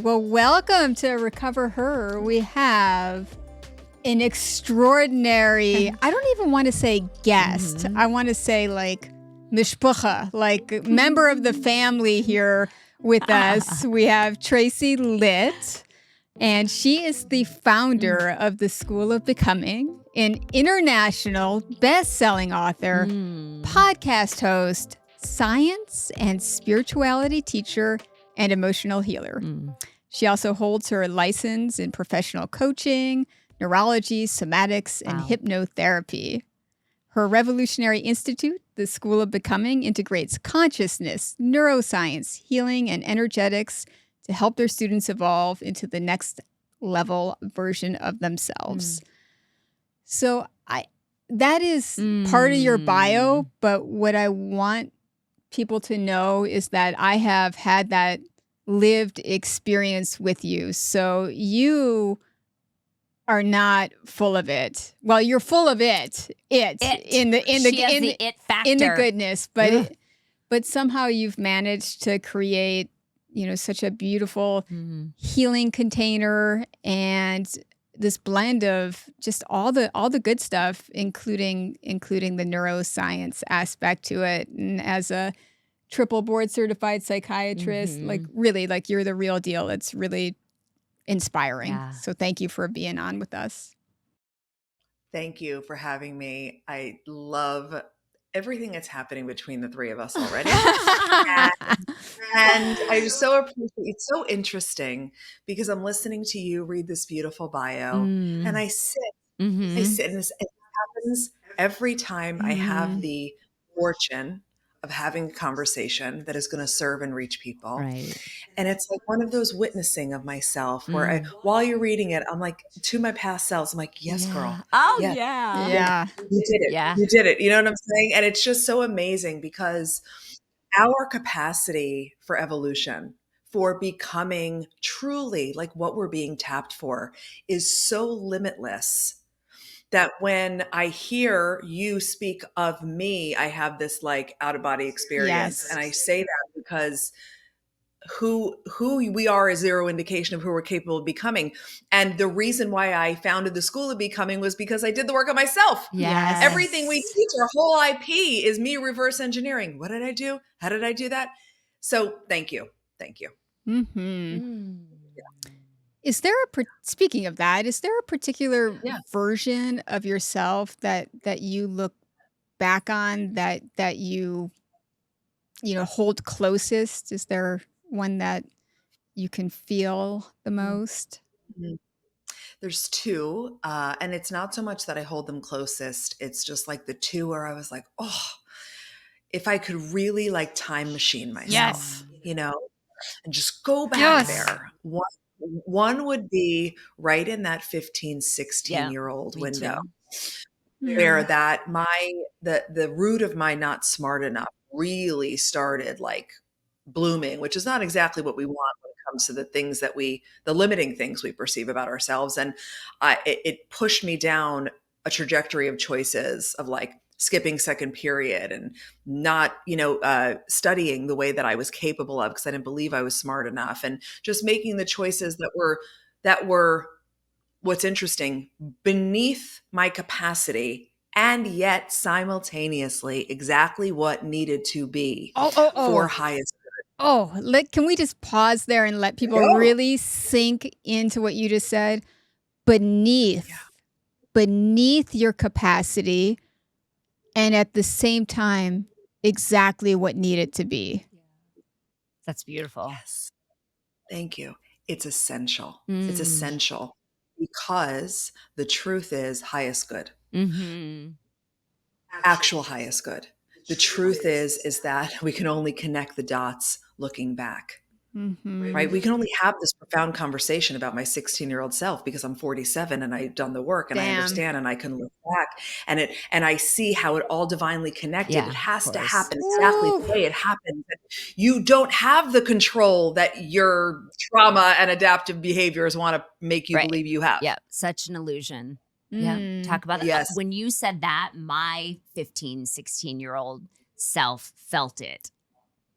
Well, welcome to Recover Her. We have an extraordinary, I don't even want to say guest. I want to say like mishpucha, like member of the family here with us. We have Tracy Litt, and she is the founder of the School of Becoming, an international best-selling author, podcast host, science and spirituality teacher, and emotional healer. She also holds her license in professional coaching, neurology, somatics, and hypnotherapy. Her revolutionary institute, the School of Becoming, integrates consciousness, neuroscience, healing, and energetics to help their students evolve into the next level version of themselves. So that is part of your bio, but what I want people to know is that I have had that lived experience with you. So you are not full of it. Well, you're full of it in the it factor. In the goodness, but somehow you've managed to create, such a beautiful healing container and this blend of just all the good stuff, including the neuroscience aspect to it. And as a triple board certified psychiatrist, really, you're the real deal. It's really inspiring. Yeah. So thank you for being on with us. Thank you for having me. I love everything that's happening between the three of us already. and I just so appreciate it. It's so interesting because I'm listening to you read this beautiful bio and I sit, and it happens every time I have the fortune of having a conversation that is going to serve and reach people. Right. And it's like one of those witnessing of myself where while you're reading it, I'm like, to my past selves, I'm like, yes, girl. Oh, yes. yeah. You did it. Yeah. You did it. You know what I'm saying? And it's just so amazing because our capacity for evolution, for becoming truly like what we're being tapped for, is so limitless that when I hear you speak of me, I have this like out of body experience. Yes. And I say that because who we are is zero indication of who we're capable of becoming. And the reason why I founded the School of Becoming was because I did the work on myself. Yes. Everything we teach, our whole IP is me reverse engineering. What did I do? How did I do that? So thank you. Thank you. Is there speaking of that, is there a particular version of yourself that you look back on that you hold closest? Is there one that you can feel the most? There's two, and it's not so much that I hold them closest. It's just like the two where I was like, oh, if I could really like time machine myself, and just go back there. One would be right in that 15, 16-year-old window where that the root of my not smart enough really started like blooming, which is not exactly what we want when it comes to the limiting things we perceive about ourselves. And it pushed me down a trajectory of choices of like skipping second period and not, studying the way that I was capable of because I didn't believe I was smart enough, and just making the choices that were what's interesting, beneath my capacity, and yet simultaneously exactly what needed to be for highest good. Can we just pause there and let people really sink into what you just said? Beneath your capacity, and at the same time, exactly what needed to be. That's beautiful. Yes. Thank you. It's essential. It's essential because the truth is highest good. Actual highest good. The truth is that we can only connect the dots looking back. Right? We can only have this profound conversation about my 16-year-old self because I'm 47 and I've done the work and I understand and I can look back and I see how it all divinely connected. It has to happen exactly the way it happened. You don't have the control that your trauma and adaptive behaviors want to make you believe you have. Yeah, such an illusion. Yeah, talk about it. Yes. When you said that, my 15, 16-year-old self felt it.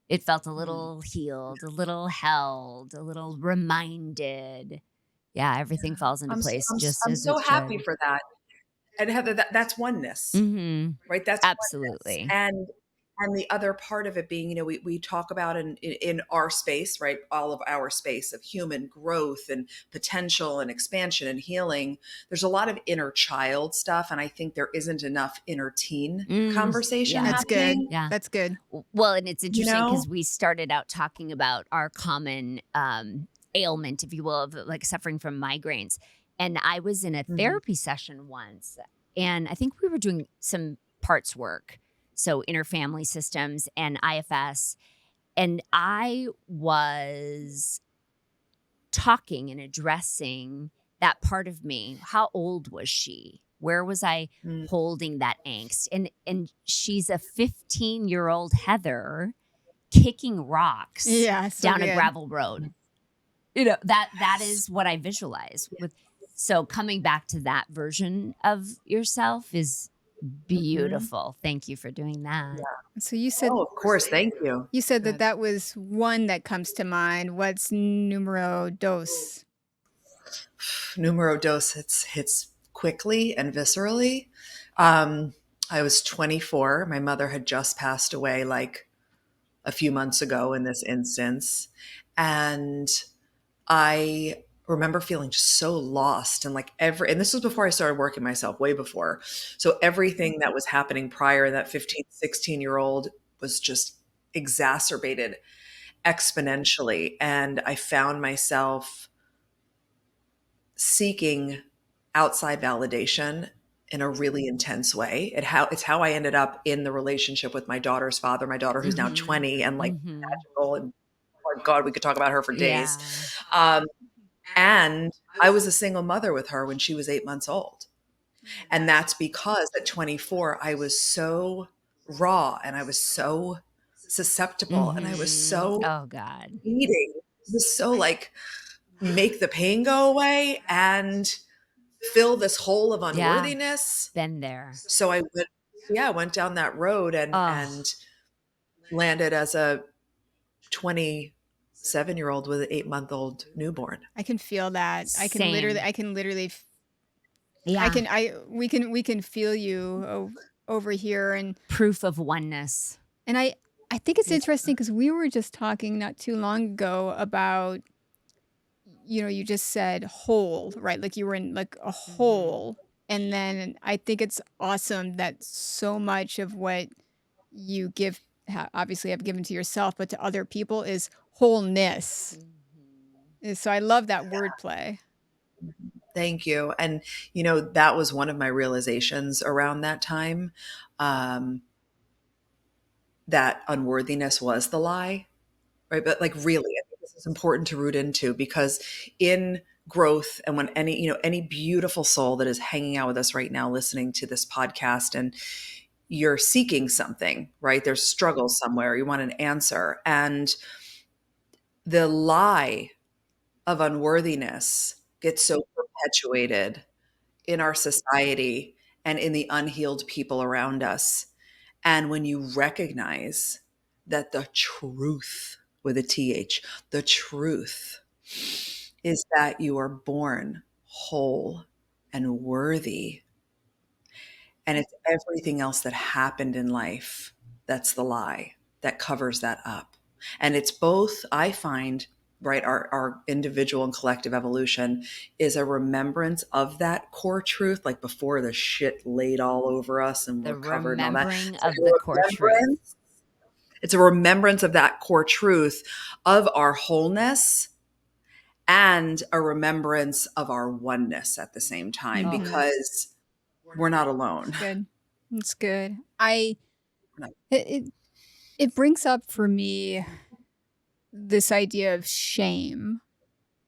It felt a little healed, a little held, a little reminded. Yeah, everything falls into place just I'm as so it happy should. for that. And Heather, that's oneness, Mhm. right? That's oneness. Absolutely. And the other part of it being, we talk about in our space, right? All of our space of human growth and potential and expansion and healing. There's a lot of inner child stuff. And I think there isn't enough inner teen conversation Yeah. That's good. happening, Yeah. That's good. Well, and it's you interesting know? because we started out talking about our common ailment, if you will, of like suffering from migraines. And I was in a Mhm. therapy session once, and I think we were doing some parts work. So interfamily systems and IFS. And I was talking and addressing that part of me. How old was she? Where was I Mm. holding that angst? And she's a 15-year-old Heather kicking rocks Yeah, so down a good. gravel road. That is what I visualize with. So coming back to that version of yourself is Mhm. beautiful. Thank you for doing that. So you said Oh, of course. Thank you. that Good. that was one that comes to mind. What's numero dos? Numero dos hits quickly and viscerally. Um, I was 24. My mother had just passed away like a few months ago in this instance. And I remember feeling just so lost and like and this was before I started working myself, way before. So everything that was happening prior, that 15, 16-year-old was just exacerbated exponentially. And I found myself seeking outside validation in a really intense way. It's how I ended up in the relationship with my daughter's father, my daughter who's now Mm-hmm. 20 and like Mm-hmm. magical, and oh God, we could talk about her for days. Yeah. Um, and I was a single mother with her when she was 8 months old. And that's because at 24, I was so raw and I was so susceptible and I was Mm-hmm. so Oh God. needing. It was so like make the pain go away and fill this hole of Yeah. unworthiness. Been there. So went down that road Oh, and landed as a 27-year-old with an 8-month-old newborn. I can feel that. same. I can literally Yeah. we can feel you over here. Proof of oneness. And I think it's Yeah. interesting because we were just talking not too long ago about, you just said whole, right? Like you were in like a hole. And then I think it's awesome that so much of what you give, obviously have given to yourself, but to other people is wholeness. So I love that wordplay. Thank you. And, that was one of my realizations around that time, that unworthiness was the lie, right? But like, really, I think this is important to root into because in growth and when any beautiful soul that is hanging out with us right now, listening to this podcast and you're seeking something, right? There's struggle somewhere. You want an answer. And the lie of unworthiness gets so perpetuated in our society and in the unhealed people around us. And when you recognize that the truth with a TH, the truth is that you are born whole and worthy, and it's everything else that happened in life that's the lie that covers that up. And it's both, I find, right, our individual and collective evolution is a remembrance of that core truth, like before the shit laid all over us and The we're covered and all that. remembering It's like of the core truth. it's a remembrance of that core truth of our wholeness and a remembrance of our oneness at the same time, Oh, because we're not alone. Good. It's good. We're not- It brings up for me this idea of shame.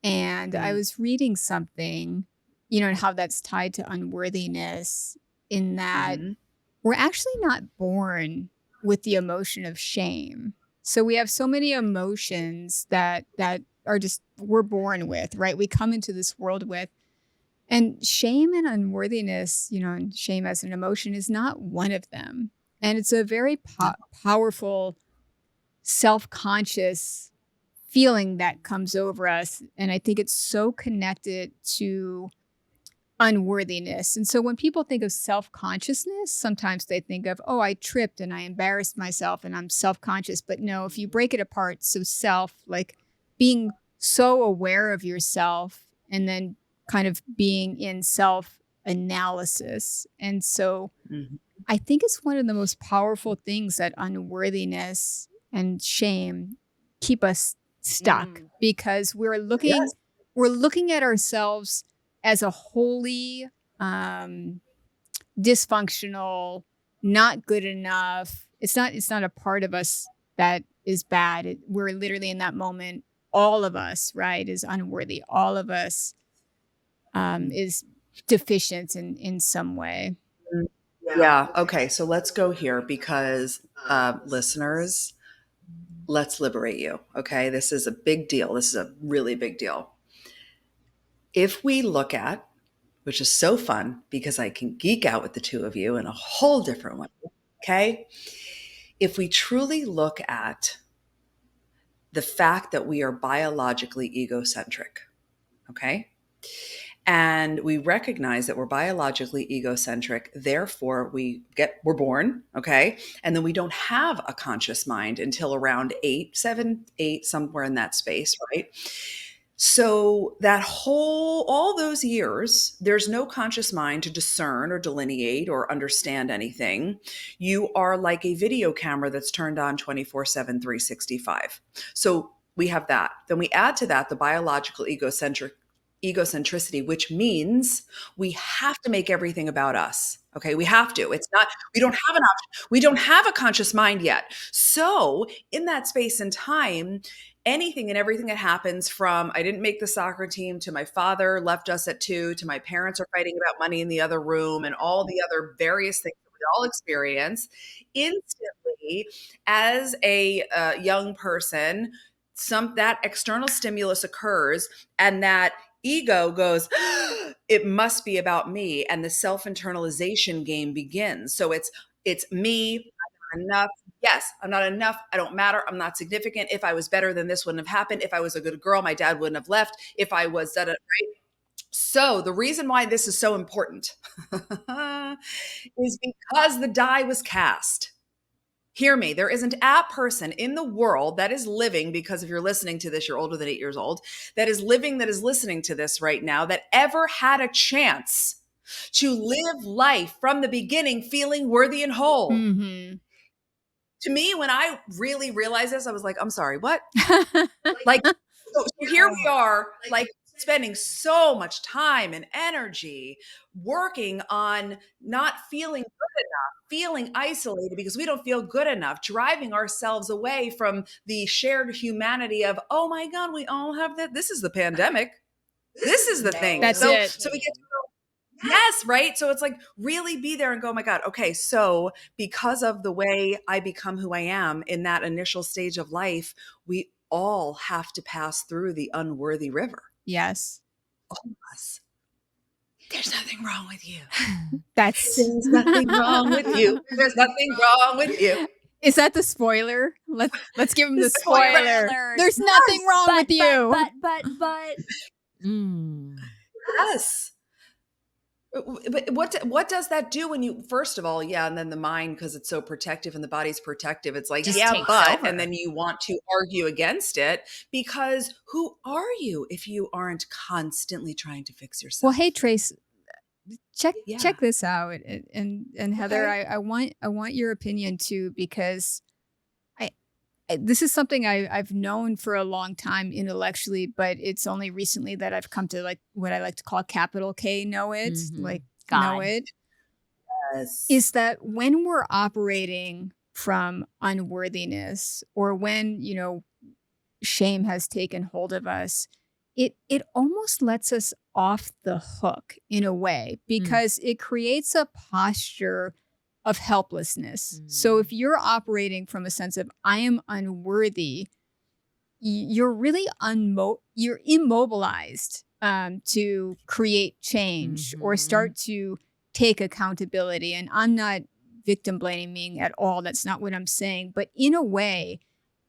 And I Mm, was reading something, and how that's tied to unworthiness, in that mhm. we're actually not born with the emotion of shame. So we have so many emotions that are just we're born with, right? We come into this world with. And shame and unworthiness, and shame as an emotion is not one of them. And it's a very powerful self-conscious feeling that comes over us. And I think it's so connected to unworthiness. And so when people think of self-consciousness, sometimes they think of, oh, I tripped and I embarrassed myself and I'm self-conscious. But no, if you break it apart, so self, like being so aware of yourself and then kind of being in self-analysis. And so I think it's one of the most powerful things that unworthiness and shame keep us stuck because we're looking at ourselves as a wholly dysfunctional, not good enough. It's not a part of us that is bad. We're literally in that moment. All of us, right, is unworthy. All of us is deficient in some way. Yeah. Okay. So let's go here because listeners, let's liberate you. Okay. This is a big deal. This is a really big deal. If we look at, which is so fun because I can geek out with the two of you in a whole different way. Okay. If we truly look at the fact that we are biologically egocentric, okay, and we recognize that we're biologically egocentric, therefore we're born, okay, and then we don't have a conscious mind until around 7, 8, somewhere in that space, right? So all those years, there's no conscious mind to discern or delineate or understand anything. You are like a video camera that's turned on 24/7, 365. So we have that. Then we add to that the biological egocentricity, which means we have to make everything about us. Okay, we have to. It's not, we don't have an option. We don't have a conscious mind yet. So in that space and time, anything and everything that happens from I didn't make the soccer team to my father left us at 2 to my parents are fighting about money in the other room and all the other various things that we all experience instantly as a young person, that external stimulus occurs and that ego goes, it must be about me. And the self-internalization game begins. So it's me, I'm not enough. Yes, I'm not enough. I don't matter. I'm not significant. If I was better, then this wouldn't have happened. If I was a good girl, my dad wouldn't have left. If I was right? So the reason why this is so important is because the die was cast. Hear me. There isn't a person in the world that is living, because if you're listening to this, you're older than 8 years old, that is listening to this right now, that ever had a chance to live life from the beginning feeling worthy and whole. Mm-hmm. To me, when I really realized this, I was like, I'm sorry, what? Like, so here we are, like spending so much time and energy working on not feeling good enough, feeling isolated because we don't feel good enough, driving ourselves away from the shared humanity of, oh my God, we all have that. This is the pandemic. This is the thing. That's so, it. So we get to go, yes, right? So it's like really be there and go, oh my God, okay, so because of the way I become who I am in that initial stage of life, we all have to pass through the unworthy river. Yes. All of us. There's nothing wrong with you. There's nothing wrong with you. There's nothing wrong with you. Is that the spoiler? Let's give him the spoiler. Spoiler. There's nothing wrong with you. But. Yes. But what does that do when you, first of all, and then the mind, because it's so protective and the body's protective, it's like, Just but, over. And then you want to argue against it because who are you if you aren't constantly trying to fix yourself? Well, hey, Trace, check this out. And Heather, Okay. I want your opinion too, because this is something I've known for a long time intellectually, but it's only recently that I've come to like what I like to call capital K know it, like God. know it. Yes. Is that when we're operating from unworthiness or when, shame has taken hold of us, it almost lets us off the hook in a way because it creates a posture of helplessness. So if you're operating from a sense of I am unworthy, you're really you're immobilized to create change or start to take accountability. And I'm not victim blaming at all. That's not what I'm saying. But in a way,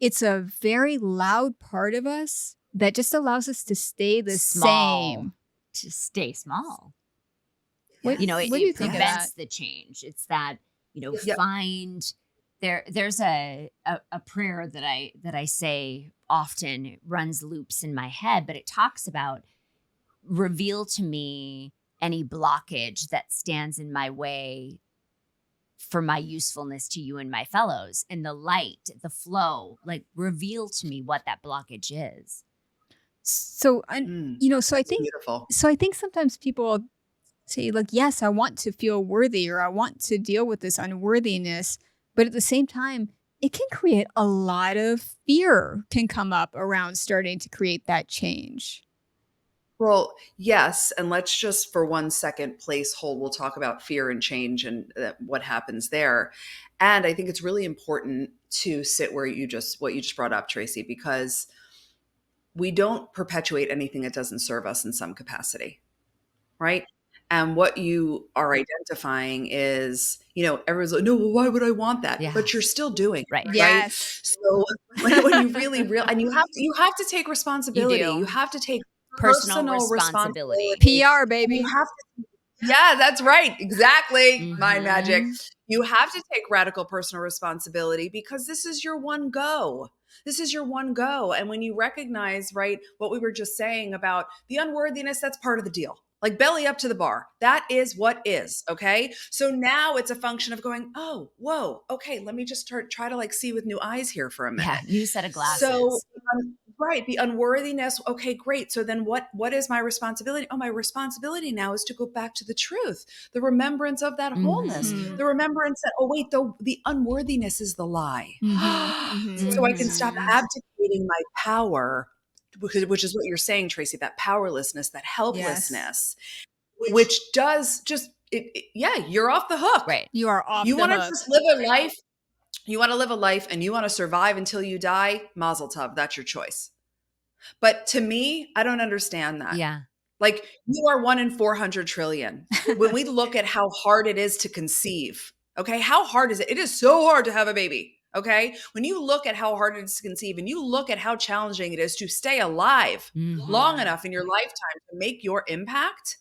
it's a very loud part of us that just allows us to stay the Small. same. To stay small. What, You know, what do you think of that? prevents the change. It's that, Yep. find there's a prayer that I say often. It runs loops in my head, but it talks about reveal to me any blockage that stands in my way for my usefulness to you and my fellows, and the light, the flow, like reveal to me what that blockage is. So, so I think, Beautiful. so I think sometimes people say like, yes, I want to feel worthy, or I want to deal with this unworthiness. But at the same time, it can create a lot of fear can come up around starting to create that change. Well, yes. And let's just for 1 second hold. We'll talk about fear and change and what happens there. And I think it's really important to sit where what you just brought up, Tracy, because we don't perpetuate anything that doesn't serve us in some capacity, right? And what you are identifying is, everyone's like, no, well, why would I want that? Yeah. But you're still doing it, Right. right? Yes. So when you really and you have to take responsibility. You do. You have to take Personal responsibility. PR, baby. You have to, yeah, that's right. Exactly. Mind Mhm. magic. You have to take radical personal responsibility because this is your one go. This is your one go. And when you recognize, right, what we were just saying about the unworthiness, that's part of the deal. Like belly up to the bar. That is what is. Okay. So now it's a function of going, oh, whoa. Okay. Let me just try to like see with new eyes here for a minute. Yeah, new set of glasses. So, right, the unworthiness. Okay, great. So then what is my responsibility? Oh, my responsibility now is to go back to the truth, the remembrance of that wholeness, the remembrance that, oh, wait, the unworthiness is the lie. So I can stop abdicating my power, which is what you're saying, Tracy, that powerlessness, that helplessness, which does just, you're off the hook. Right. You are off You the want to hook. just live a life. You want to live a life and you want to survive until you die, mazel tov, that's your choice. But to me, I don't understand that. Yeah. Like you are 1 in 400 trillion. When we look at how hard it is to conceive, okay, how hard is it? It is so hard to have a baby, okay? When you look at how hard it is to conceive and you look at how challenging it is to stay alive long enough in your lifetime to make your impact,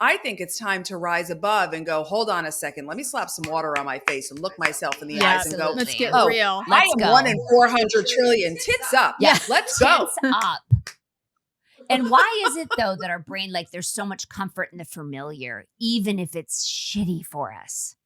I think it's time to rise above and go, hold on a second. Let me slap some water on my face and look myself in the eyes and go, Let's get oh, real. I am 1 in 400 trillion. Tits up. Yeah. Let's go. Tits up. And why is it though that our brain, like there's so much comfort in the familiar, even if it's shitty for us?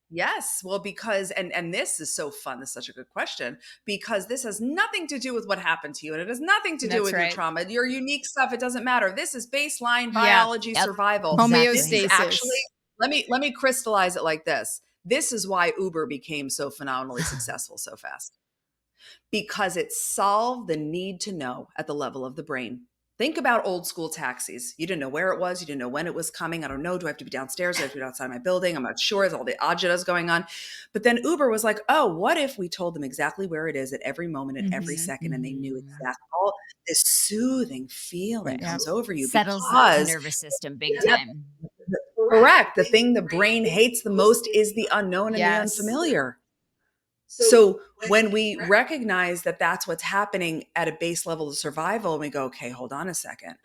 Yes. Well, because, and this is so fun. This is such a good question because this has nothing to do with what happened to you and it has nothing to do with your trauma, your unique stuff. It doesn't matter. This is baseline biology, survival. Homeostasis. This is actually, let me crystallize it like this. This is why Uber became so phenomenally successful so fast because it solved the need to know at the level of the brain. Think about old school taxis. You didn't know where it was. You didn't know when it was coming. I don't know. Do I have to be downstairs? Do I have to be outside my building? I'm not sure. There's all the agitas going on. But then Uber was like, oh, what if we told them exactly where it is at every moment and every second? And they knew exactly. All this soothing feeling comes over you. Settles the nervous system big time. Correct. The thing the brain hates the most is the unknown and the unfamiliar. So when we recognize that that's what's happening at a base level of survival, and we go, okay, hold on a second,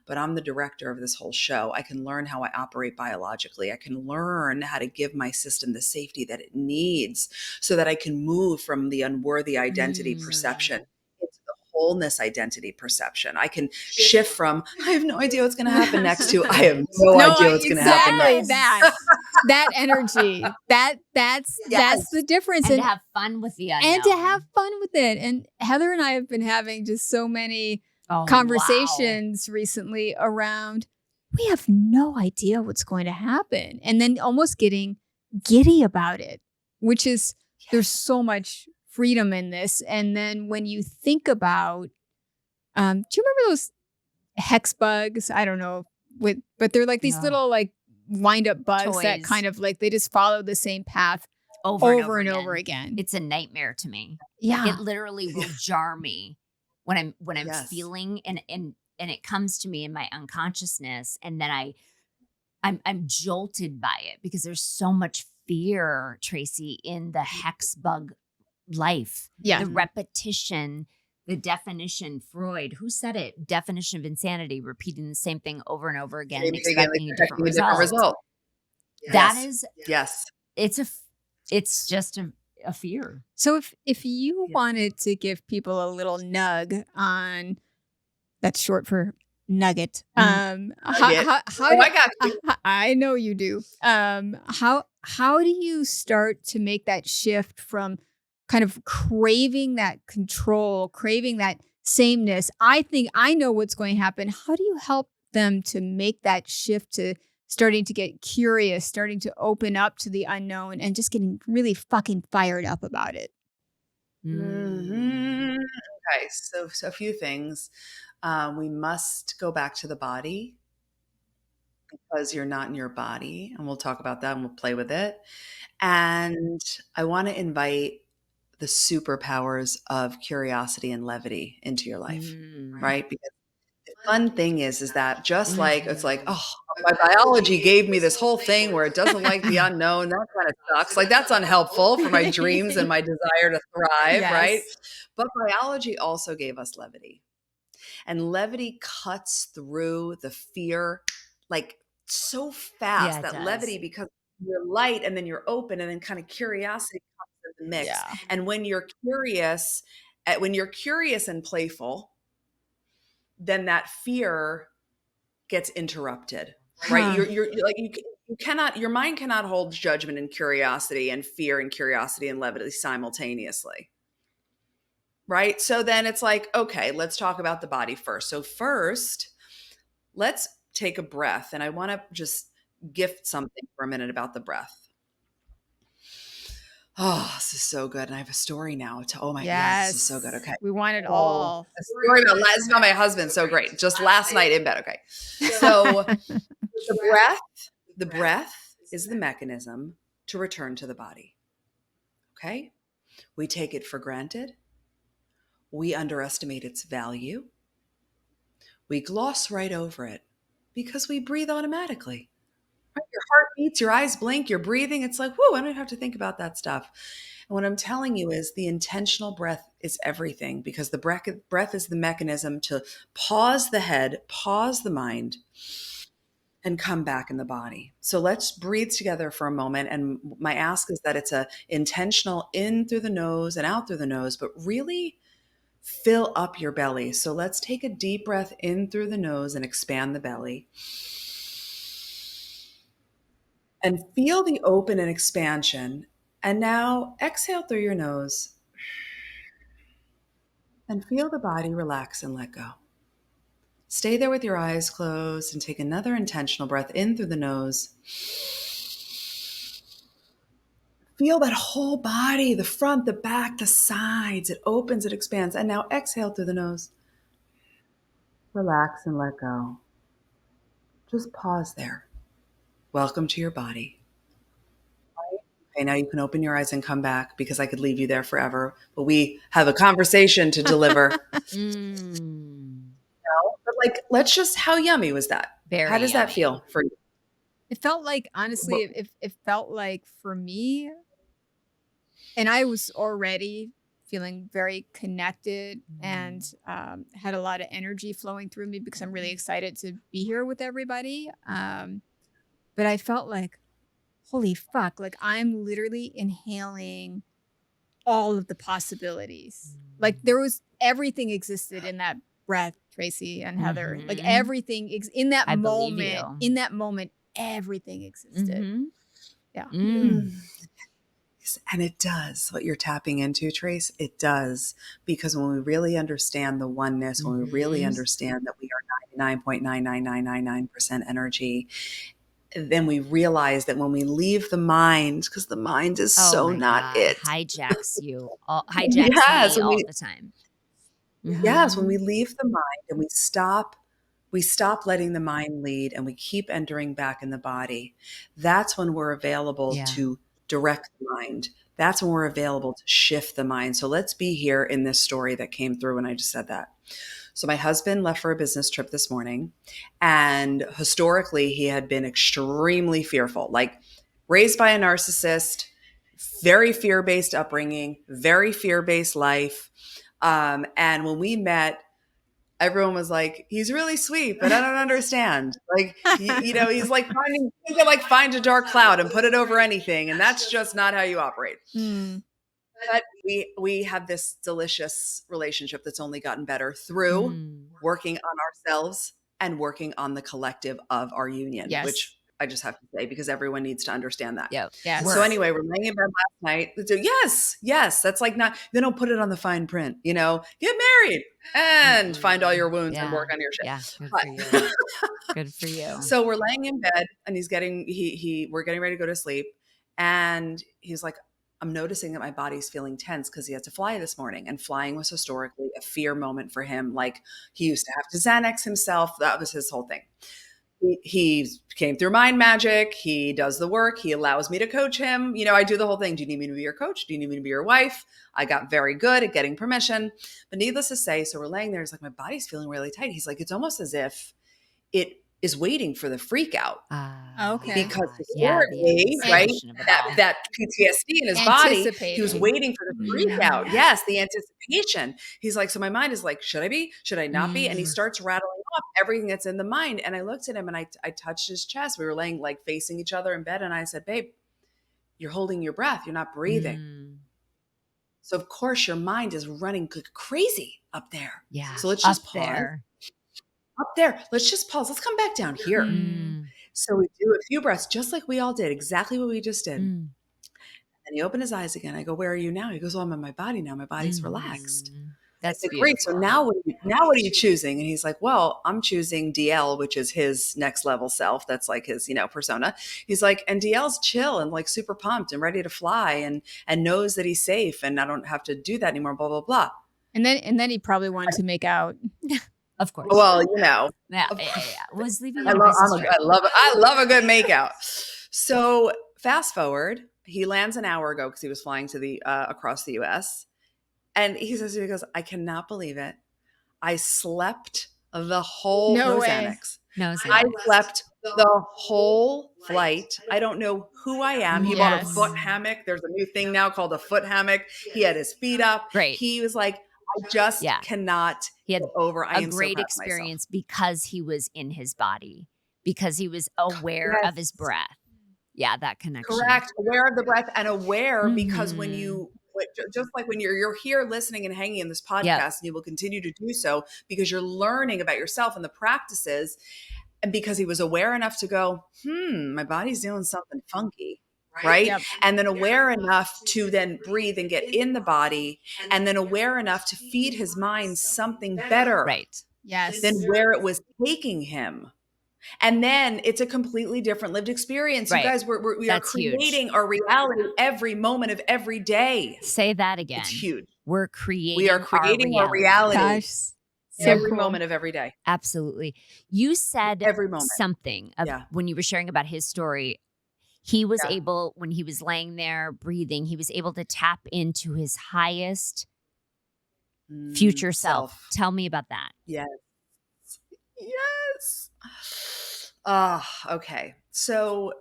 but I'm the director of this whole show. I can learn how I operate biologically. I can learn how to give my system the safety that it needs so that I can move from the unworthy identity perception into the wholeness identity perception. I can shift from, I have no idea what's going to happen next to, I have no idea what's going to happen next. That energy, that's the difference. And to have fun with the unknown. And to have fun with it. And Heather and I have been having just so many conversations recently around, we have no idea what's going to happen. And then almost getting giddy about it, which is, there's so much freedom in this. And then when you think about, do you remember those hex bugs? I don't know, but they're like these little like wind up bugs that kind of like, they just follow the same path over and over again. It's a nightmare to me. Yeah. It literally will jar me when I'm feeling and it comes to me in my unconsciousness. And then I'm jolted by it because there's so much fear, Tracy, in the hex bug life. Yeah. The repetition, the definition, Freud, who said it? Definition of insanity, repeating the same thing over and over again and expecting a different result. That is, yes. It's just a fear. So if you wanted to give people a little nug on, that's short for nugget. Nugget. I got you. I know you do. How do you start to make that shift from kind of craving that control, craving that sameness? I think I know what's going to happen. How do you help them to make that shift to starting to get curious, starting to open up to the unknown, and just getting really fucking fired up about it? Mm-hmm. Okay, so a few things. We must go back to the body because you're not in your body, and we'll talk about that and we'll play with it. And I want to invite the superpowers of curiosity and levity into your life, right? Because the fun thing is that just like, it's like, oh, my biology gave me this whole thing where it doesn't like the unknown. That kind of sucks. Like, that's unhelpful for my dreams and my desire to thrive, right? But biology also gave us levity. And levity cuts through the fear like so fast, that levity, because you're light and then you're open and then kind of curiosity comes in the mix. Yeah. And when you're curious and playful, then that fear gets interrupted, right? You're like, you cannot, your mind cannot hold judgment and curiosity and fear and curiosity and levity simultaneously. Right? So then it's like, okay, let's talk about the body first. So first, let's take a breath. And I want to just gift something for a minute about the breath. Oh, this is so good. And I have a story now. Oh my God, this is so good. Okay. We want it all. A story about my husband. So great. Just last night in bed. Okay. So the breath is the mechanism to return to the body. Okay. We take it for granted. We underestimate its value. We gloss right over it because we breathe automatically. Right? Your heart beats, your eyes blink, you're breathing. It's like, whoa, I don't have to think about that stuff. And what I'm telling you is the intentional breath is everything, because the breath is the mechanism to pause the head, pause the mind, and come back in the body. So let's breathe together for a moment. And my ask is that it's a intentional in through the nose and out through the nose, but really fill up your belly. So let's take a deep breath in through the nose and expand the belly. And feel the open and expansion. And now exhale through your nose. And feel the body relax and let go. Stay there with your eyes closed and take another intentional breath in through the nose. Feel that whole body, the front, the back, the sides. It opens, it expands. And now exhale through the nose. Relax and let go. Just pause there. Welcome to your body. Okay, now you can open your eyes and come back, because I could leave you there forever. But we have a conversation to deliver. But like, let's just, how yummy was that? How does that feel for you? It felt like, honestly, it felt like for me, and I was already feeling very connected and had a lot of energy flowing through me because I'm really excited to be here with everybody. But I felt like, holy fuck, like I'm literally inhaling all of the possibilities. Like there was, everything existed in that breath, Tracy and Heather. Like everything in that moment, everything existed. Yeah. And it does what you're tapping into, Trace. It does, because when we really understand the oneness, when we really understand that we are 99.99999% energy, then we realize that when we leave the mind, because the mind is it hijacks you, hijacks me all the time. Yes, when we leave the mind and we stop letting the mind lead and we keep entering back in the body, that's when we're available to direct the mind. That's when we're available to shift the mind. So let's be here in this story that came through when I just said that. So my husband left for a business trip this morning, and historically he had been extremely fearful, like raised by a narcissist, very fear-based upbringing, very fear-based life. And when we met, everyone was like, he's really sweet, but I don't understand. Like, he's like you can like find a dark cloud and put it over anything. And that's just not how you operate. But we have this delicious relationship that's only gotten better through working on ourselves and working on the collective of our union, which I just have to say, because everyone needs to understand that. Yes. So anyway, we're laying in bed last night. So yes. That's like they don't put it on the fine print, get married and find all your wounds and work on your shit. Yeah, good for you. Good for you. So we're laying in bed and we're getting ready to go to sleep. And he's like, I'm noticing that my body's feeling tense because he had to fly this morning. And flying was historically a fear moment for him. Like, he used to have to Xanax himself. That was his whole thing. He came through mind magic. He does the work. He allows me to coach him. I do the whole thing. Do you need me to be your coach? Do you need me to be your wife? I got very good at getting permission. But needless to say, so we're laying there. He's like, my body's feeling really tight. He's like, it's almost as if it is waiting for the freak out. Okay. Because historically, right, that PTSD in his body, he was waiting for the freak out. Yes, the anticipation. He's like, so my mind is like, should I be? Should I not be? And he starts rattling off everything that's in the mind. And I looked at him and I touched his chest. We were laying like facing each other in bed. And I said, babe, you're holding your breath. You're not breathing. So of course your mind is running crazy up there. Yeah. So let's just pause. Up there. Let's just pause. Let's come back down here. So we do a few breaths, just like we all did, exactly what we just did. And he opened his eyes again. I go, where are you now? He goes, oh, I'm in my body now. My body's relaxed. That's great. So now what are you choosing? And he's like, well, I'm choosing DL, which is his next level self. That's like his, persona. He's like, and DL's chill and like super pumped and ready to fly and knows that he's safe and I don't have to do that anymore, blah, blah, blah. And then he probably wanted to make out. Of course. Well, Yeah. Was leaving. I love a good makeout. So fast forward, he lands an hour ago because he was flying to the across the U.S. And he goes, I cannot believe it. I slept the whole Xanax. I slept the whole flight. I don't know who I am. He bought a foot hammock. There's a new thing now called a foot hammock. He had his feet up. Great. He was like, I just cannot get over. I a great experience because he was in his body, because he was aware of his breath. Yeah, that connection. Correct. Aware of the breath and aware because when just like when you're here listening and hanging in this podcast, and you will continue to do so because you're learning about yourself and the practices. And because he was aware enough to go, my body's doing something funky. Right. Yep. And then aware enough to then breathe and get in the body, and then aware enough to feed his mind something better. Right. Yes. Than where it was taking him. And then it's a completely different lived experience. Right. You guys, we are creating our reality every moment of every day. Say that again. It's huge. We are creating our reality. Gosh. Every moment of every day. Absolutely. You said every moment. Something when you were sharing about his story. He was able, when he was laying there breathing, he was able to tap into his highest future self. Tell me about that. Yes. Okay. So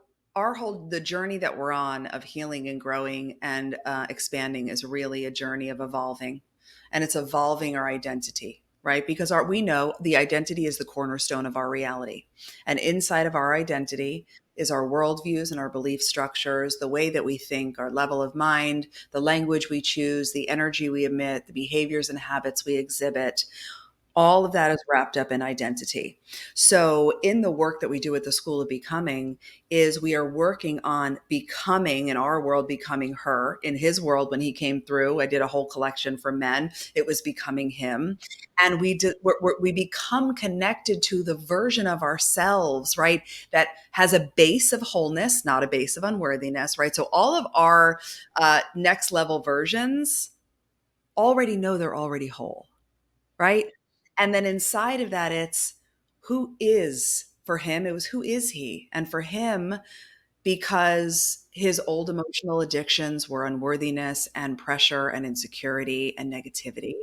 the journey that we're on of healing and growing and expanding is really a journey of evolving, and it's evolving our identity. Right? Because we know the identity is the cornerstone of our reality. And inside of our identity is our worldviews and our belief structures, the way that we think, our level of mind, the language we choose, the energy we emit, the behaviors and habits we exhibit. All of that is wrapped up in identity. So in the work that we do at the School of Becoming is we are working on becoming, in our world, becoming her. In his world, when he came through, I did a whole collection for men. It was becoming him. And we become connected to the version of ourselves, right? That has a base of wholeness, not a base of unworthiness, right? So all of our next level versions already know they're already whole, right? And then inside of that, it's who is for him. It was who is he? And for him, because his old emotional addictions were unworthiness and pressure and insecurity and negativity,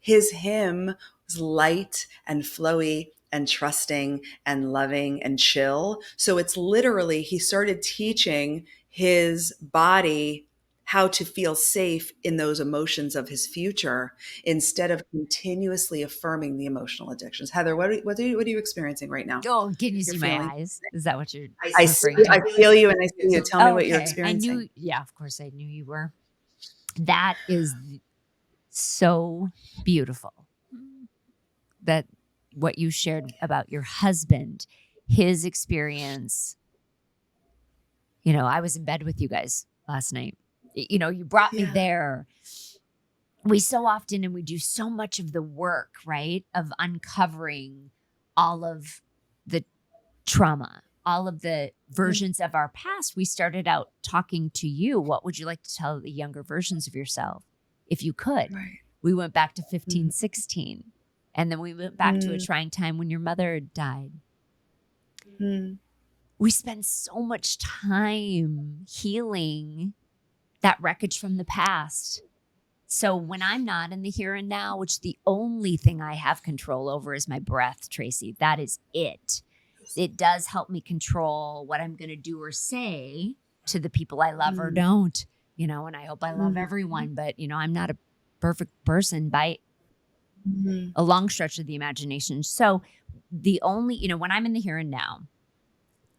him was light and flowy and trusting and loving and chill. So it's literally, he started teaching his body how to feel safe in those emotions of his future instead of continuously affirming the emotional addictions. Heather, what are you experiencing right now? Oh, can you You're see my feeling? eyes? Is that what you're I referring see, to? I feel you and I see you. Tell me what you're Okay. I experiencing. knew, yeah, of course I knew you were. That is so beautiful. That what you shared about your husband, his experience. You know, I was in bed with you guys last night. You know, you brought me there. We so often, and we do so much of the work, right, of uncovering all of the trauma, all of the versions of our past. We started out talking to you. What would you like to tell the younger versions of yourself if you could? Right. We went back to 15, 16. And then we went back to a trying time when your mother died. We spend so much time healing that wreckage from the past. So when I'm not in the here and now, which the only thing I have control over is my breath, Tracy, that is it. It does help me control what I'm going to do or say to the people I love or don't, you know, and I hope I love everyone, but, you know, I'm not a perfect person by a long stretch of the imagination. So the only, you know, when I'm in the here and now,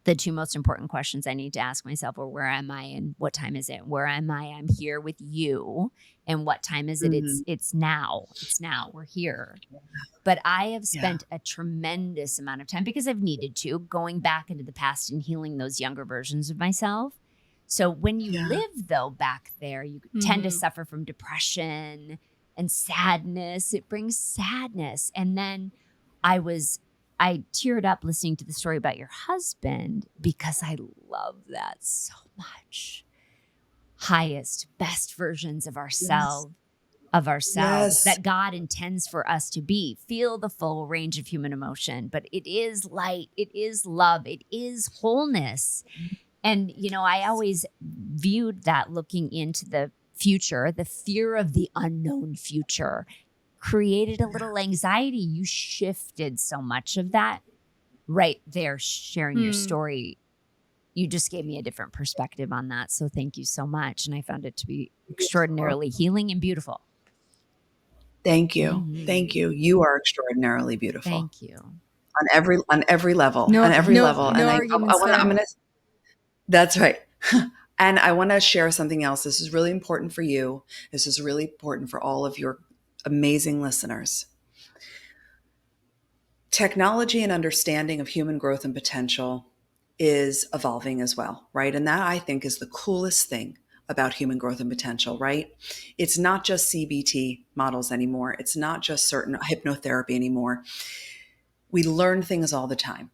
the two most important questions I need to ask myself are, where am I and what time is it? Where am I? I'm here with you. And what time is it? It's now. It's now. We're here. But I have spent a tremendous amount of time, because I've needed to, going back into the past and healing those younger versions of myself. So when you live, though, back there, you tend to suffer from depression and sadness. It brings sadness. And then I teared up listening to the story about your husband, because I love that so much. Highest, best versions of ourselves, that God intends for us to be. Feel the full range of human emotion, but it is light, it is love, it is wholeness. And, you know, I always viewed that looking into the future, the fear of the unknown future created a little anxiety. You shifted so much of that right there, sharing your story. You just gave me a different perspective on that. So thank you so much. And I found it to be extraordinarily healing and beautiful. Thank you. Thank you. You are extraordinarily beautiful. Thank you. On every level. No level. And arguments there. That's right. And I want to share something else. This is really important for you. This is really important for all of your amazing listeners. Technology and understanding of human growth and potential is evolving as well, right? And that, I think, is the coolest thing about human growth and potential, right? It's not just CBT models anymore. It's not just certain hypnotherapy anymore. We learn things all the time.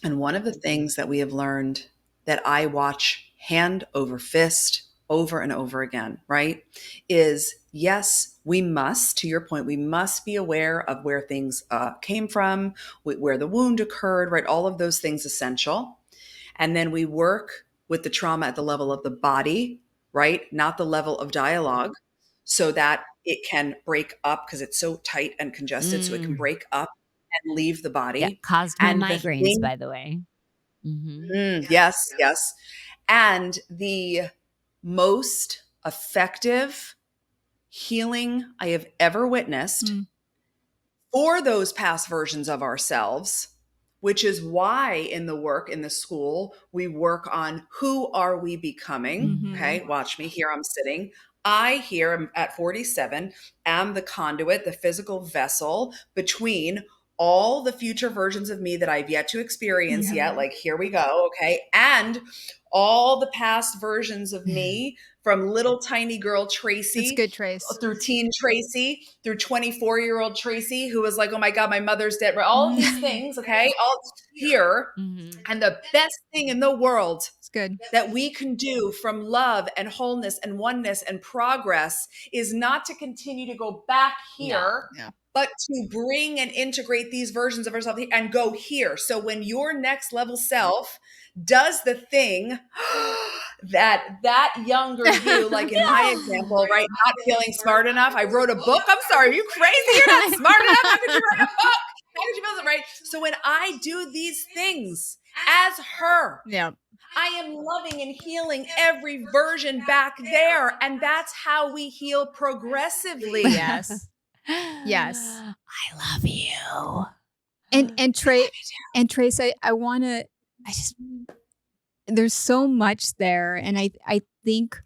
And one of the things that we have learned, that I watch hand over fist over and over again, right, is yes, we must, to your point, we must be aware of where things came from, where the wound occurred, right? All of those things essential. And then we work with the trauma at the level of the body, right? Not the level of dialogue, so that it can break up, because it's so tight and congested. So it can break up and leave the body. Yeah, caused my migraines, by the way. Yes. And the most effective healing I have ever witnessed for those past versions of ourselves, which is why in the work in the school, we work on who are we becoming? Okay, watch me. Here I'm sitting. I here at 47 am the conduit, the physical vessel between all the future versions of me that I've yet to experience yet. Like, here we go. Okay. And all the past versions of me, from little tiny girl Tracy. It's good, Trace. Through teen Tracy, through 24-year-old Tracy, who was like, oh my God, my mother's dead. Right? All of these things. Okay. All here. And the best thing in the world good that we can do from love and wholeness and oneness and progress is not to continue to go back here, but to bring and integrate these versions of ourselves and go here. So when your next level self does the thing that younger you, like in my example, right, not feeling smart enough. I wrote a book. I'm sorry, are you crazy? You're not smart enough. How could you write a book? How could you build it, right? So when I do these things as her, I am loving and healing every version back there. And that's how we heal progressively. Yes. Yes. I love you. And Trace, there's so much there. And I think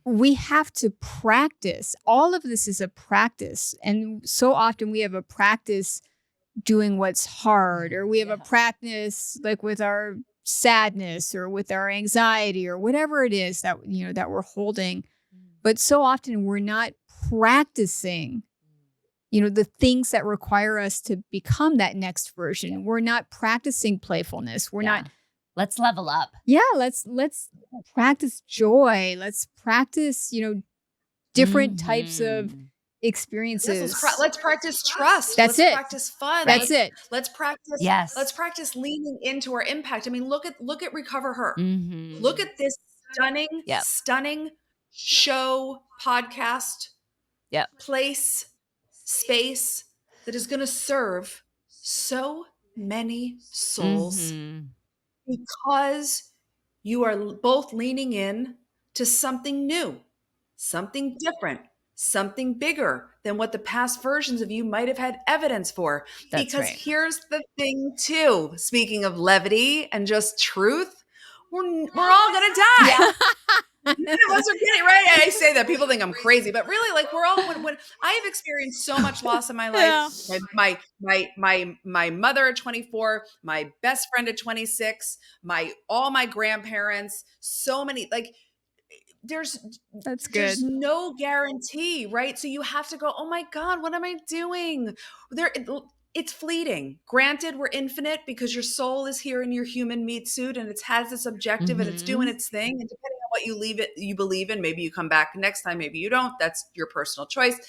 we have to practice. All of this is a practice. And so often we have a practice doing what's hard, or we have a practice like with our sadness or with our anxiety or whatever it is that, that we're holding. But so often we're not practicing, the things that require us to become that next version. We're not practicing playfulness. We're not. Let's level up. Yeah. Let's practice joy. Let's practice, different types of experiences. Yes, let's practice trust. Let's practice fun. That's it. Let's practice. Yes. Let's practice leaning into our impact. I mean, look at Recover Her. Mm-hmm. Look at this stunning show, podcast, place, space that is going to serve so many souls because you are both leaning in to something new, something different, something bigger than what the past versions of you might have had evidence for. Because here's the thing too, speaking of levity and just truth, we're all going to die. None of us are kidding, right? I say that people think I'm crazy, but really, like, we're all. When I have experienced so much loss in my life, my mother at 24, my best friend at 26, all my grandparents, so many, like, there's no guarantee, right? So you have to go, oh my God, what am I doing? It's fleeting. Granted, we're infinite because your soul is here in your human meat suit and it has its objective and it's doing its thing. And depending on what you believe in, maybe you come back next time, maybe you don't. That's your personal choice.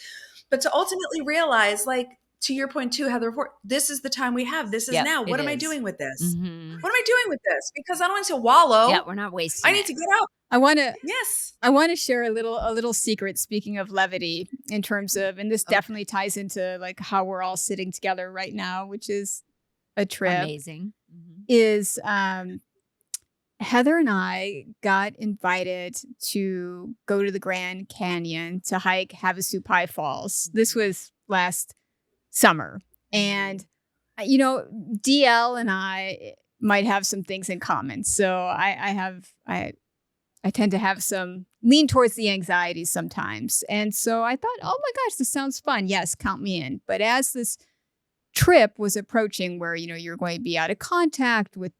But to ultimately realize, like, to your point too, Heather, this is the time we have. This is now. What am I doing with this? What am I doing with this? Because I don't want to wallow. Yeah, we're not wasting I need to get out. I want to share a little secret, speaking of levity, in terms of, and this definitely ties into like how we're all sitting together right now, which is a trip. Amazing. Is Heather and I got invited to go to the Grand Canyon to hike Havasupai Falls. This was last summer. And, DL and I might have some things in common. So I tend to have some lean towards the anxiety sometimes. And so I thought, oh my gosh, this sounds fun. Yes, count me in. But as this trip was approaching where, you're going to be out of contact with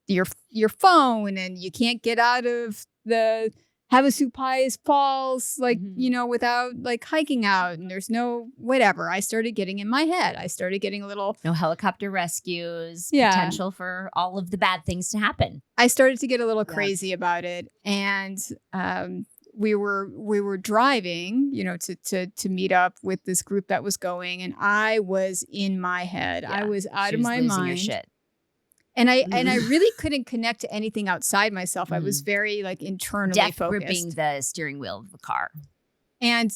your phone and you can't get out of the Havasupai Falls, like, without like hiking out and there's no whatever. I started getting in my head. I started getting a little. No helicopter rescues, potential for all of the bad things to happen. I started to get a little crazy about it. And we were driving, to meet up with this group that was going. And I was in my head. I was out of my mind. Your shit. And I really couldn't connect to anything outside myself. I was very like internally focused. Gripping the steering wheel of the car. And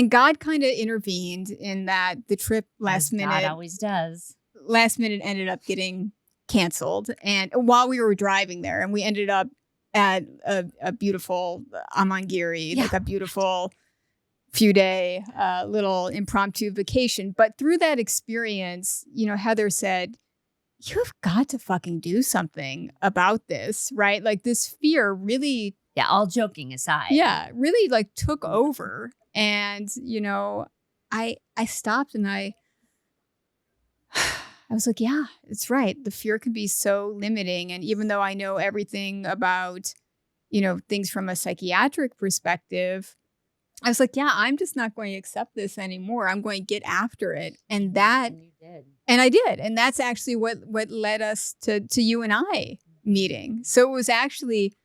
God kind of intervened in that. The trip last minute. God always does. Last minute ended up getting canceled. And while we were driving there, and we ended up at a beautiful Amangiri, like a beautiful few day little impromptu vacation. But through that experience, Heather said, you've got to fucking do something about this, right? Like this fear really. Yeah, all joking aside. Yeah, really like took over. And, I stopped and I was like, yeah, it's right. The fear can be so limiting. And even though I know everything about, things from a psychiatric perspective, I was like, yeah, I'm just not going to accept this anymore. I'm going to get after it. And you did. And I did. And that's actually what led us to you and I meeting. So it was actually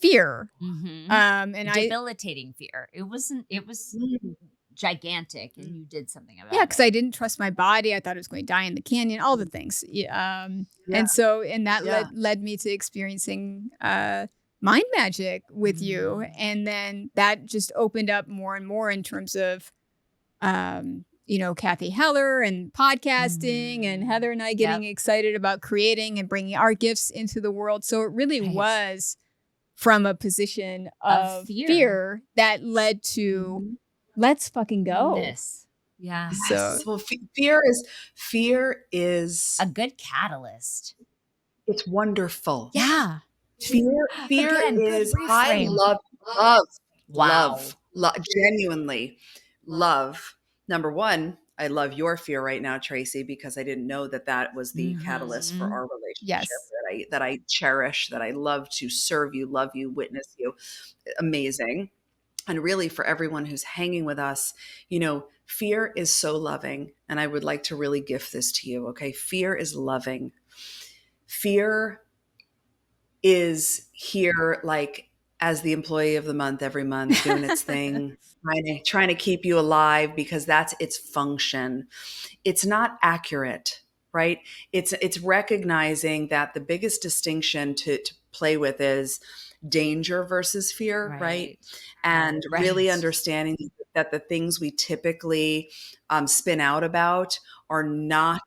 fear. And debilitating fear. It was gigantic and you did something about it. Yeah, because I didn't trust my body. I thought I was going to die in the canyon, all the things. And that led me to experiencing mind magic with you. And then that just opened up more and more in terms of Kathy Heller and podcasting and Heather and I getting excited about creating and bringing our gifts into the world. So it really was from a position of fear that led to let's fucking go. Yeah. So well, fear is a good catalyst. It's wonderful. Yeah. Fear Again, is, I love, genuinely love. Number one, I love your fear right now, Tracy, because I didn't know that was the catalyst for our relationship that I cherish, that I love to serve you, love you, witness you. Amazing. And really for everyone who's hanging with us, fear is so loving. And I would like to really gift this to you. Okay. Fear is loving. Fear is here like as the employee of the month every month, doing its thing, trying to keep you alive because that's its function. It's not accurate, right? It's recognizing that the biggest distinction to play with is danger versus fear, right? And really understanding that the things we typically spin out about are not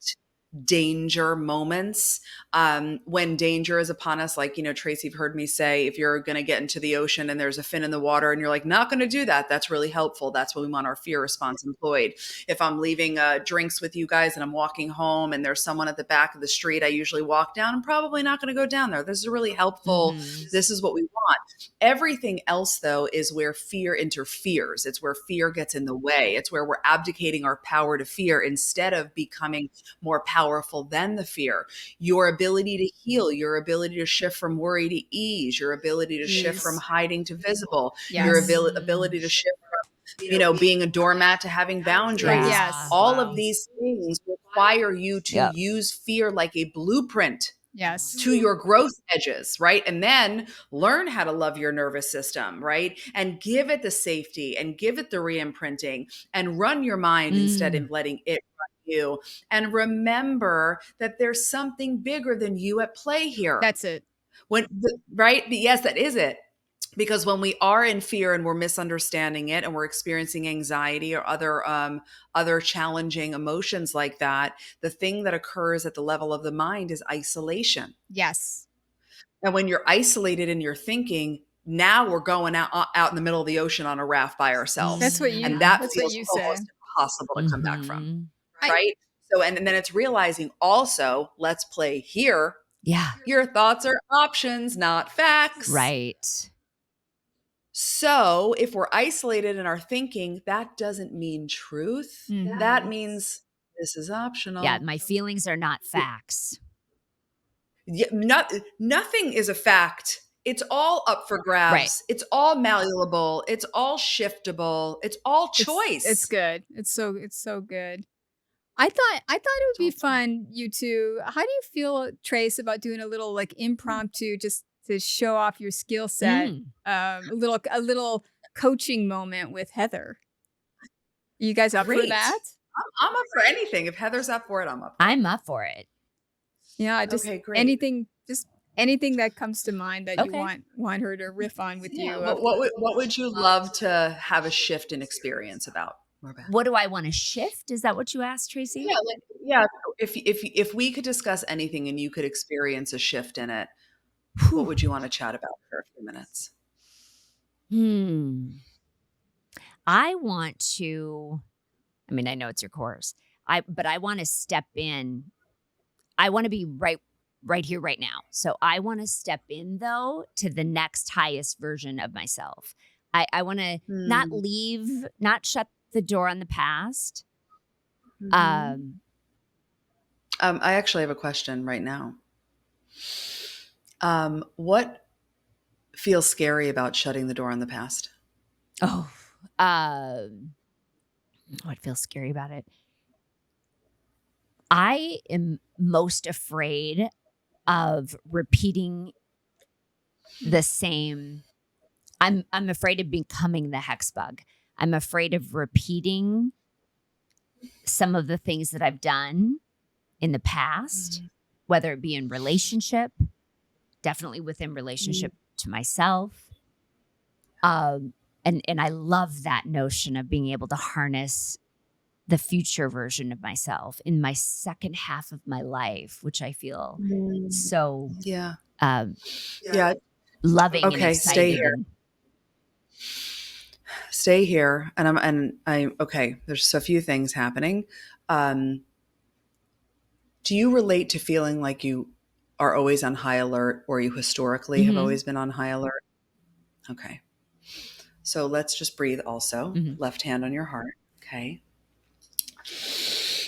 danger moments. When danger is upon us, like, Tracy, you've heard me say, if you're going to get into the ocean and there's a fin in the water and you're like, not going to do that, that's really helpful. That's when we want our fear response employed. If I'm leaving drinks with you guys and I'm walking home and there's someone at the back of the street, I usually walk down. I'm probably not going to go down there. This is really helpful. This is what we want. Everything else, though, is where fear interferes. It's where fear gets in the way. It's where we're abdicating our power to fear instead of becoming more powerful than the fear. Your ability to heal, your ability to shift from worry to ease, your ability to shift from hiding to visible, your ability to shift from, being a doormat to having boundaries. All of these things require you to use fear like a blueprint to your growth edges, right? And then learn how to love your nervous system, right? And give it the safety and give it the re-imprinting and run your mind instead of letting it you. And remember that there's something bigger than you at play here. That's it. Right? Yes, that is it. Because when we are in fear and we're misunderstanding it and we're experiencing anxiety or other challenging emotions like that, the thing that occurs at the level of the mind is isolation. Yes. And when you're isolated in your thinking, now we're going out in the middle of the ocean on a raft by ourselves. That's what you and that feels almost impossible to come back from. Right. So, and then it's realizing also, let's play here. Yeah. Your thoughts are options, not facts. Right. So if we're isolated in our thinking, that doesn't mean truth. That means this is optional. Yeah. My feelings are not facts. Yeah, nothing is a fact. It's all up for grabs. Right. It's all malleable. It's all shiftable. It's all choice. It's good. It's so good. I thought it would be fun, you two. How do you feel, Trace, about doing a little like impromptu, just to show off your skill set? A little coaching moment with Heather. You guys up for that? I'm up for anything. If Heather's up for it, I'm up. I'm up for it. Yeah, just anything that comes to mind that you want her to riff on with you. What would you love to have a shift in experience about? What do I want to shift? Is that what you asked, Tracy? Yeah. If we could discuss anything and you could experience a shift in it, what would you want to chat about for a few minutes? I want to. I mean, I know it's your course. But I want to step in. I want to be right here, right now. So I want to step in, though, to the next highest version of myself. I want to not shut the door on the past. I actually have a question right now. What feels scary about shutting the door on the past? What feels scary about it? I am most afraid of repeating the same. I'm afraid of becoming the hex bug. I'm afraid of repeating some of the things that I've done in the past, whether it be in relationship, definitely within relationship to myself. And I love that notion of being able to harness the future version of myself in my second half of my life, which I feel so Yeah. um, Yeah. loving and Okay. Stay excited. here. Stay here. Okay. There's a few things happening. Do you relate to feeling like you are always on high alert, or you historically have always been on high alert? Okay. So let's just breathe also. Left hand on your heart. Okay.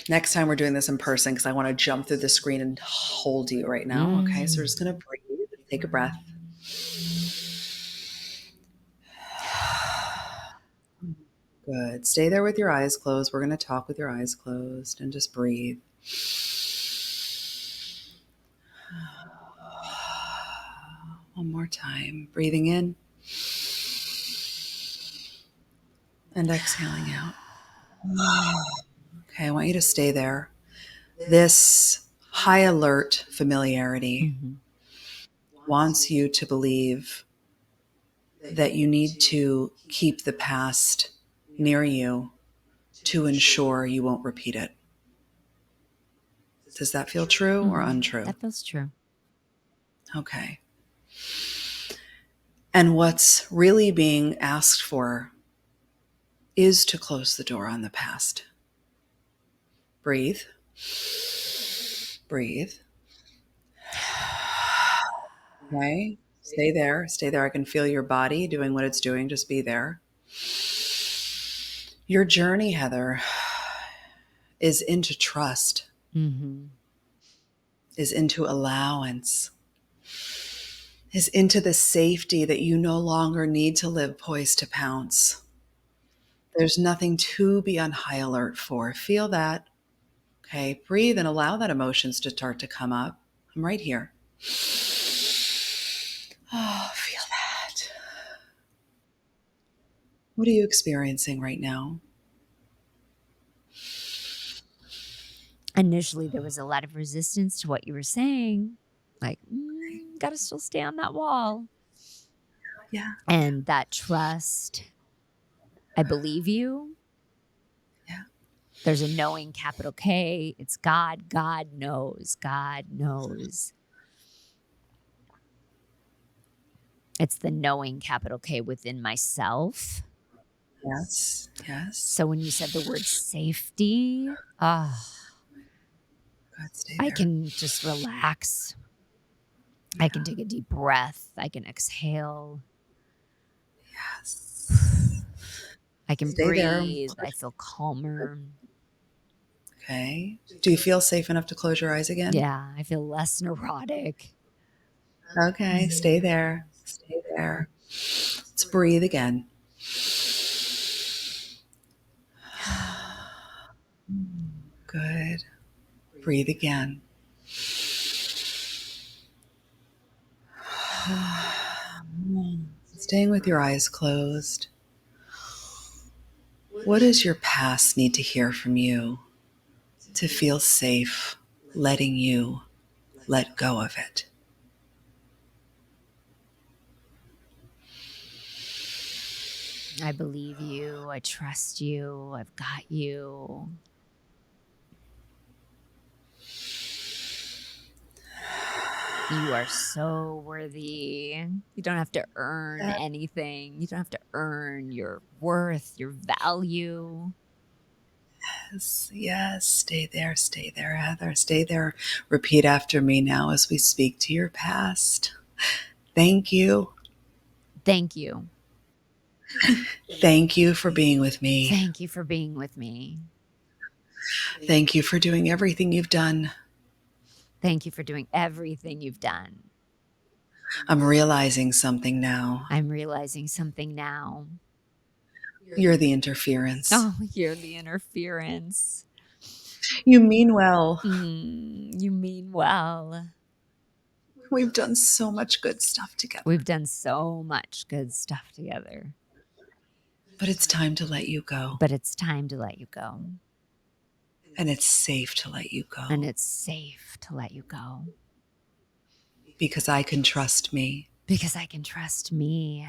Next time we're doing this in person, because I want to jump through the screen and hold you right now. Okay. So we're just going to breathe. Take a breath. Good. Stay there with your eyes closed. We're going to talk with your eyes closed and just breathe. One more time. Breathing in and exhaling out. Okay, I want you to stay there. This high alert familiarity wants you to believe that you need to keep the past near you to ensure you won't repeat it. Does that feel true or untrue? That feels true. Okay. And what's really being asked for is to close the door on the past. Breathe. Breathe. Okay. Stay there. Stay there. I can feel your body doing what it's doing. Just be there. Your journey, Heather, is into trust, is into allowance, is into the safety that you no longer need to live poised to pounce. There's nothing to be on high alert for. Feel that. Okay. Breathe and allow that emotions to start to come up. I'm right here. Oh, feel that. What are you experiencing right now? Initially, there was a lot of resistance to what you were saying. Like, gotta still stay on that wall. Yeah. And that trust, I believe you. Yeah. There's a knowing, capital K. It's God. God knows. God knows. It's the knowing, capital K, within myself. Yes. Yes. So when you said the word safety, God, stay there. I can just relax. I can take a deep breath. I can exhale. Yes. I can Stay there. breathe. I feel calmer. Okay. Do you feel safe enough to close your eyes again? Yeah, I feel less neurotic. Okay. Stay there. Stay there. Let's breathe again. Good. Breathe again. Staying with your eyes closed. What does your past need to hear from you to feel safe letting you let go of it? I believe you. I trust you. I've got you. You are so worthy. You don't have to earn anything. You don't have to earn your worth, your value. Yes, yes. Stay there, Heather. Stay there. Repeat after me now as we speak to your past. Thank you. Thank you. Thank you for being with me. Thank you for being with me. Thank you for doing everything you've done. Thank you for doing everything you've done. I'm realizing something now. I'm realizing something now. You're the interference. Oh, you're the interference. You mean well. You mean well. We've done so much good stuff together. We've done so much good stuff together. But it's time to let you go. But it's time to let you go. And it's safe to let you go. And it's safe to let you go. Because I can trust me. Because I can trust me.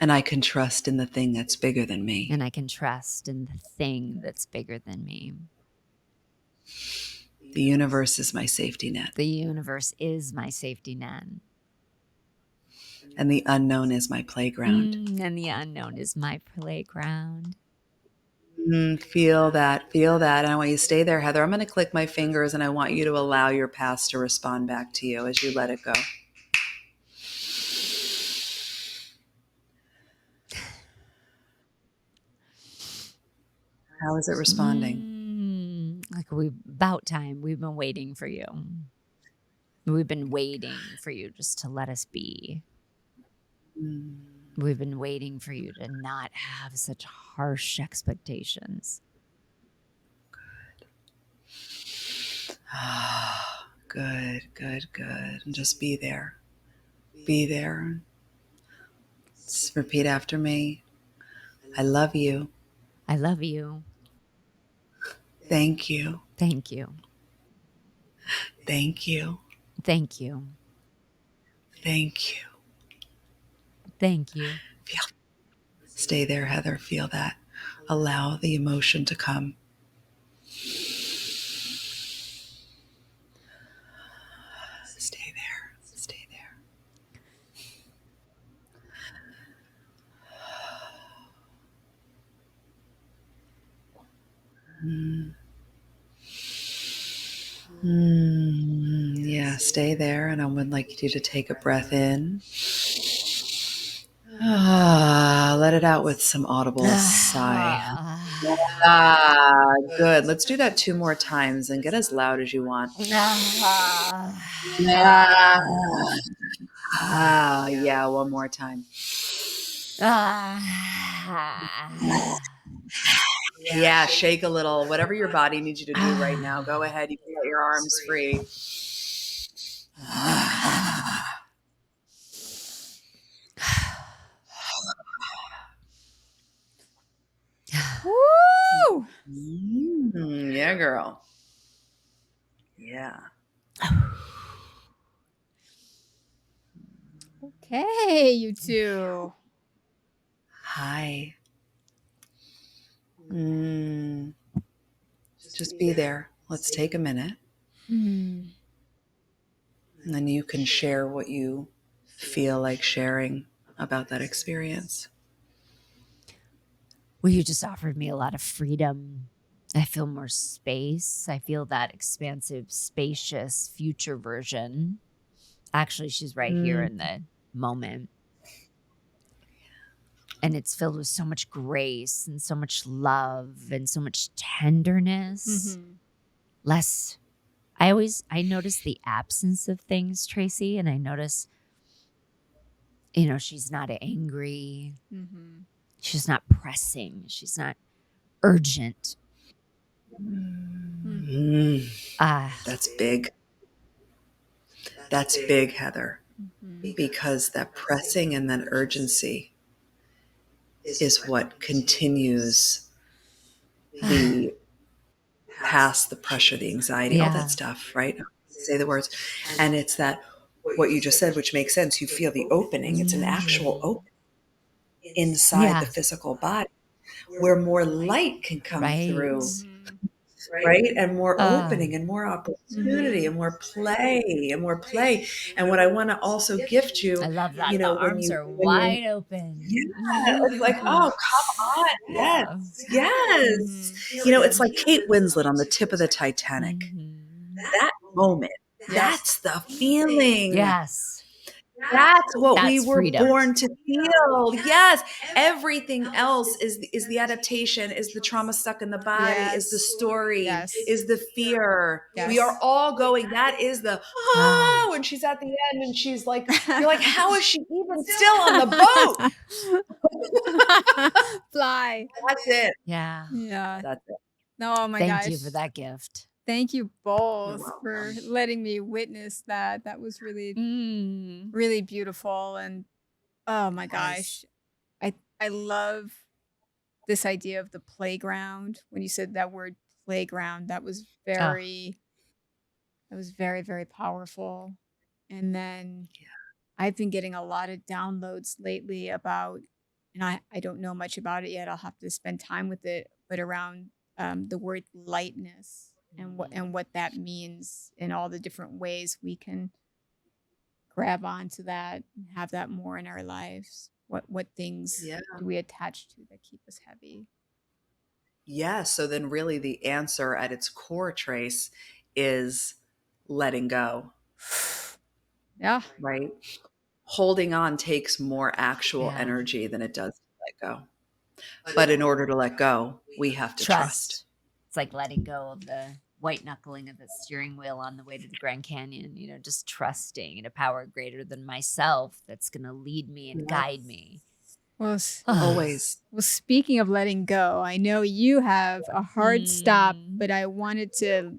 And I can trust in the thing that's bigger than me. And I can trust in the thing that's bigger than me. The universe is my safety net. The universe is my safety net. And the unknown is my playground. And the unknown is my playground. Feel that. Feel that. And I want you to stay there, Heather. I'm going to click my fingers and I want you to allow your past to respond back to you as you let it go. How is it responding? Like about time. We've been waiting for you. We've been waiting for you just to let us be. We've been waiting for you to not have such harsh expectations. Good, good, good. And just be there. Be there. Just repeat after me. I love you. I love you. Thank you. Thank you. Thank you. Thank you. Thank you. Thank you. Stay there, Heather. Feel that. Allow the emotion to come. Stay there. Stay there. Yeah, stay there. And I would like you to take a breath in. Let it out with some audible sigh. Good. Let's do that 2 more times and get as loud as you want. Yeah, 1 more time. Yeah, shake a little. Whatever your body needs you to do right now. Go ahead. You can let your arms free. Woo! Yeah, girl. Yeah. Okay, you two. Hi. Just be there. Let's take a minute. And then you can share what you feel like sharing about that experience. Well, you just offered me a lot of freedom. I feel more space. I feel that expansive, spacious future version. Actually, she's right here in the moment. And it's filled with so much grace and so much love and so much tenderness. Less. I notice the absence of things, Tracy, and I notice, she's not angry. She's not pressing. She's not urgent. That's big. That's big, Heather, because that pressing and that urgency is what continues the past, the pressure, the anxiety, all that stuff, right? Say the words. And it's that what you just said, which makes sense. You feel the opening. It's an actual opening inside the physical body where more light can come through. Right? And more opening and more opportunity and more play and more play. And what I want to also gift you, I love that. The arms are wide open. Yeah. It's like, oh, come on. Yes. Yes. It's like Kate Winslet on the tip of the Titanic. That moment, that's the feeling. Yes. That's what we were freedom. born to feel. Yes. Everything else is the adaptation, is the trauma stuck in the body, is the story, is the fear. We are all going, that is the, when she's at the end and she's like, you're like, how is she even still on the boat? Fly. That's it. Yeah. Yeah. That's it. Oh my gosh. Thank you for that gift. Thank you both for letting me witness that. That was really, really beautiful. And oh my gosh, I love this idea of the playground. When you said that word playground, that was very, very powerful. And then I've been getting a lot of downloads lately about and I don't know much about it yet. I'll have to spend time with it, but around the word lightness and what that means in all the different ways we can grab onto that and have that more in our lives. What things do we attach to that keep us heavy? Yeah. So then really the answer at its core, Trace, is letting go. Yeah. Right. Holding on takes more actual energy than it does to let go. But in order to let go, we have to trust. It's like letting go of the white knuckling of the steering wheel on the way to the Grand Canyon, just trusting in a power greater than myself that's going to lead me and guide me. Well, always. Well, speaking of letting go, I know you have a hard stop, but I wanted to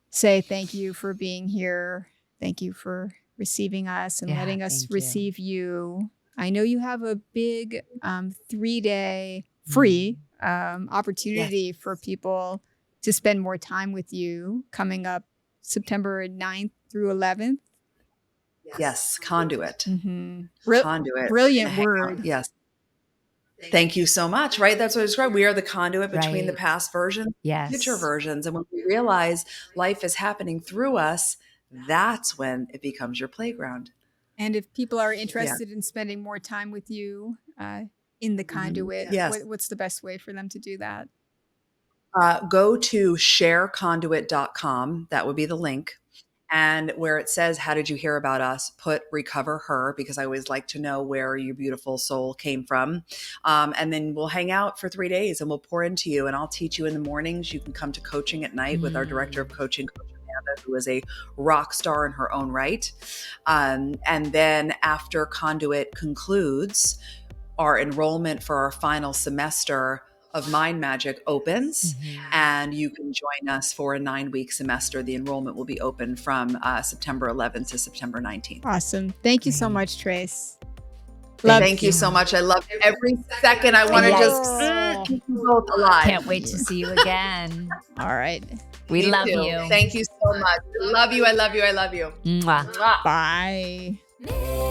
say thank you for being here. Thank you for receiving us and letting us receive you. I know you have a big 3-day free opportunity for people to spend more time with you coming up September 9th through 11th. Yes, conduit. Conduit. Brilliant word. Yes. Thank you so much. Right. That's what I described. We are the conduit between the past versions and future versions. And when we realize life is happening through us, that's when it becomes your playground. And if people are interested in spending more time with you in the conduit, what's the best way for them to do that? Go to shareconduit.com. That would be the link. And where it says, how did you hear about us? Put Recover Her, because I always like to know where your beautiful soul came from. And then we'll hang out for 3 days and we'll pour into you. And I'll teach you in the mornings. You can come to coaching at night with our director of coaching, Coach Amanda, who is a rock star in her own right. And then after Conduit concludes, our enrollment for our final semester of Mind Magic opens, and you can join us for a 9-week semester. The enrollment will be open from September 11th to September 19th. Awesome. Thank you so much, Trace. Thank you so much. I love every second. I want to just keep you both alive. Can't wait to see you again. All right. We love you. Thank you so much. I love you. I love you. I love you. Mwah. Bye.